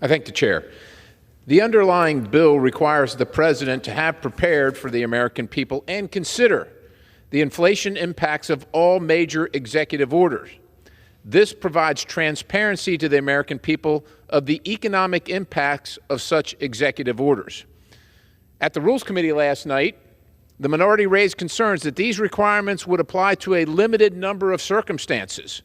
I thank the chair. The underlying bill requires the president to have prepared for the American people and consider the inflation impacts of all major executive orders. This provides transparency to the American people of the economic impacts of such executive orders. At the Rules Committee last night, the minority raised concerns that these requirements would apply to a limited number of circumstances.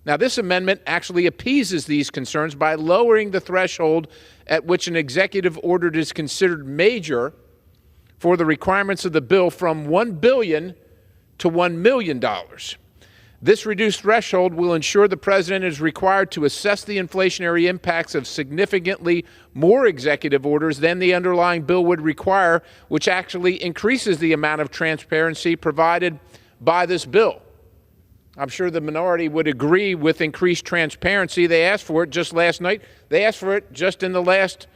Now, this amendment actually appeases these concerns by lowering the threshold at which an executive order is considered major for the requirements of the bill from $1 billion to $1 million. This reduced threshold will ensure the president is required to assess the inflationary impacts of significantly more executive orders than the underlying bill would require, which actually increases the amount of transparency provided by this bill. I'm sure the minority would agree with increased transparency. They asked for it just last night. They asked for it just in the last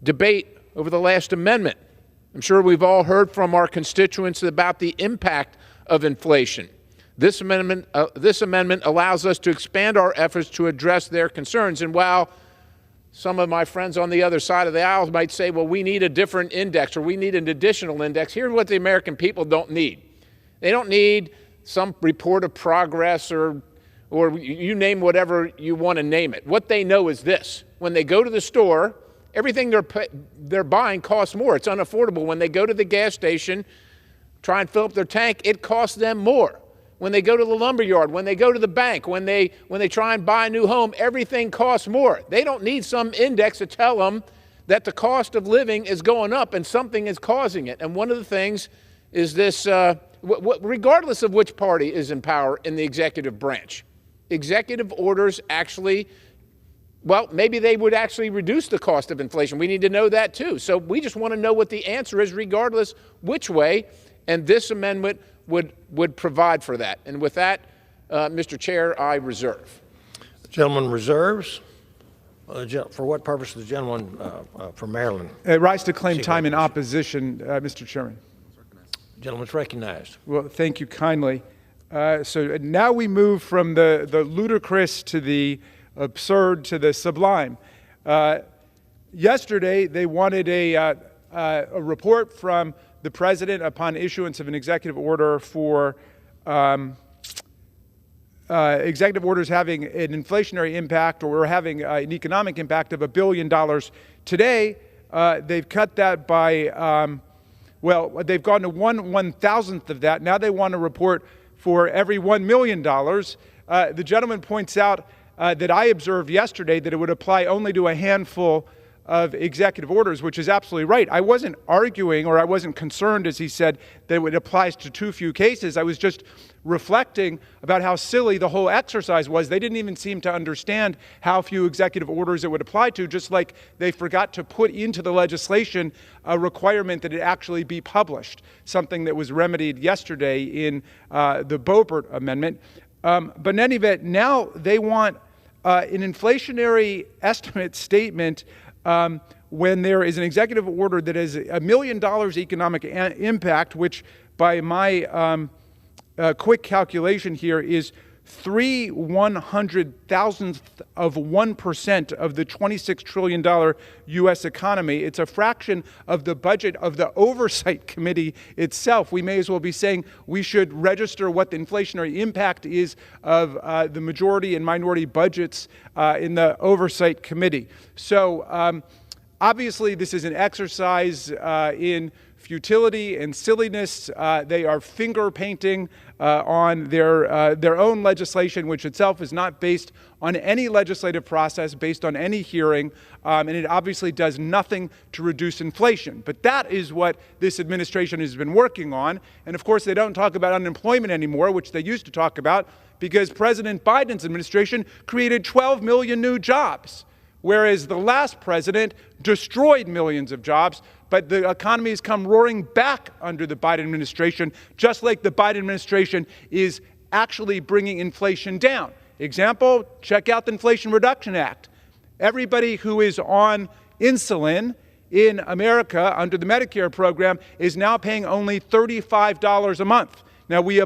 debate over the last amendment. I'm sure we've all heard from our constituents about the impact of inflation. This amendment allows us to expand our efforts to address their concerns. And while some of my friends on the other side of the aisle might say, well, we need a different index or we need an additional index, here's what the American people don't need. They don't need some report of progress or you name whatever you want to name it. What they know is this. When they go to the store, everything they're buying costs more. It's unaffordable. When they go to the gas station, try and fill up their tank, it costs them more. When they go to the lumber yard, when they go to the bank, when they try and buy a new home, everything costs more. They don't need some index to tell them that the cost of living is going up and something is causing it. And one of the things is this, regardless of which party is in power in the executive branch, executive orders actually, well, maybe they would actually reduce the cost of inflation. We need to know that too. So we just want to know what the answer is regardless which way, and this amendment would provide for that. And with that, Mr. Chair, I reserve. The gentleman reserves. For what purpose is the gentleman from Maryland? Rise to claim time in opposition, Mr. Chairman. The gentleman's recognized. Well, thank you kindly. So now we move from the ludicrous to the absurd to the sublime. Yesterday, they wanted a report from the president upon issuance of an executive order for executive orders having an inflationary impact or having an economic impact of $1 billion. Today, they've cut that by, well, they've gone to 1/1000th of that. Now they want a report for every $1 million. The gentleman points out that I observed yesterday that it would apply only to a handful of executive orders, which is absolutely right. I wasn't arguing or I wasn't concerned, as he said, that it applies to too few cases. I was just reflecting about how silly the whole exercise was. They didn't even seem to understand how few executive orders it would apply to, just like they forgot to put into the legislation a requirement that it actually be published, something that was remedied yesterday in the Boebert Amendment. But in any event, now they want an inflationary estimate statement when there is an executive order that has $1 million economic impact, which by my quick calculation here is 3/100,000th of 1% of the $26 trillion U.S. economy. It's a fraction of the budget of the Oversight Committee itself. We may as well be saying we should register what the inflationary impact is of the majority and minority budgets in the Oversight Committee. So obviously this is an exercise in futility and silliness. They are finger painting on their own legislation, which itself is not based on any legislative process, based on any hearing, and it obviously does nothing to reduce inflation. But that is what this administration has been working on. And of course, they don't talk about unemployment anymore, which they used to talk about, because President Biden's administration created 12 million new jobs, whereas the last president destroyed millions of jobs. But the economy has come roaring back under the Biden administration, just like the Biden administration is actually bringing inflation down. Example, check out the Inflation Reduction Act. Everybody who is on insulin in America under the Medicare program is now paying only $35 a month. Now, we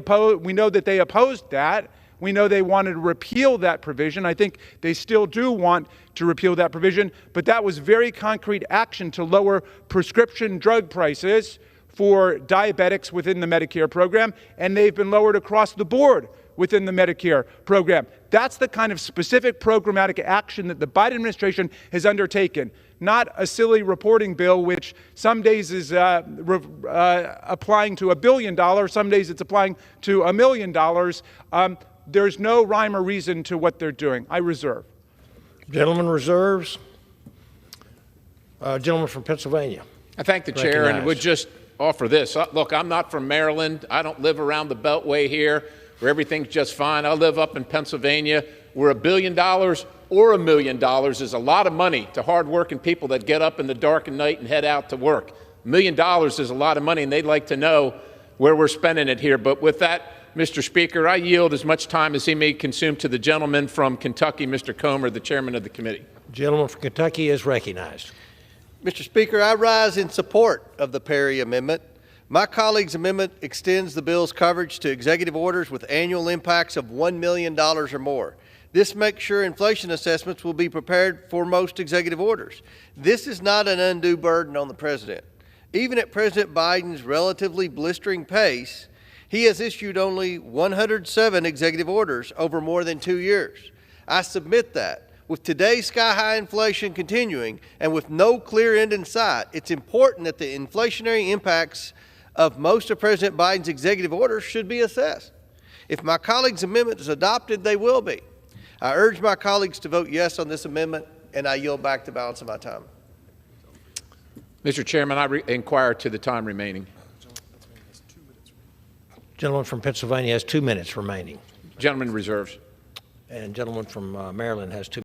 know that they opposed that. We know they wanted to repeal that provision. I think they still do want to repeal that provision, but that was very concrete action to lower prescription drug prices for diabetics within the Medicare program, and they've been lowered across the board within the Medicare program. That's the kind of specific programmatic action that the Biden administration has undertaken, not a silly reporting bill which some days is applying to $1 billion, some days it's applying to $1 million. There's no rhyme or reason to what they're doing. I reserve. Gentleman reserves. Gentleman from Pennsylvania. I thank the chair and would just offer this. Look, I'm not from Maryland. I don't live around the Beltway here where everything's just fine. I live up in Pennsylvania where $1 billion or $1 million is a lot of money to hardworking people that get up in the dark at night and head out to work. $1 million is a lot of money, and they'd like to know where we're spending it here. But with that, Mr. Speaker, I yield as much time as he may consume to the gentleman from Kentucky, Mr. Comer, the chairman of the committee. Gentleman from Kentucky is recognized. Mr. Speaker, I rise in support of the Perry Amendment. My colleague's amendment extends the bill's coverage to executive orders with annual impacts of $1 million or more. This makes sure inflation assessments will be prepared for most executive orders. This is not an undue burden on the president. Even at President Biden's relatively blistering pace, he has issued only 107 executive orders over more than 2 years. I submit that with today's sky-high inflation continuing and with no clear end in sight, it's important that the inflationary impacts of most of President Biden's executive orders should be assessed. If my colleague's amendment is adopted, they will be. I urge my colleagues to vote yes on this amendment, and I yield back the balance of my time. Mr. Chairman, I inquire to the time remaining. Gentleman from Pennsylvania has 2 minutes remaining. Gentleman reserves. And gentleman from Maryland has 2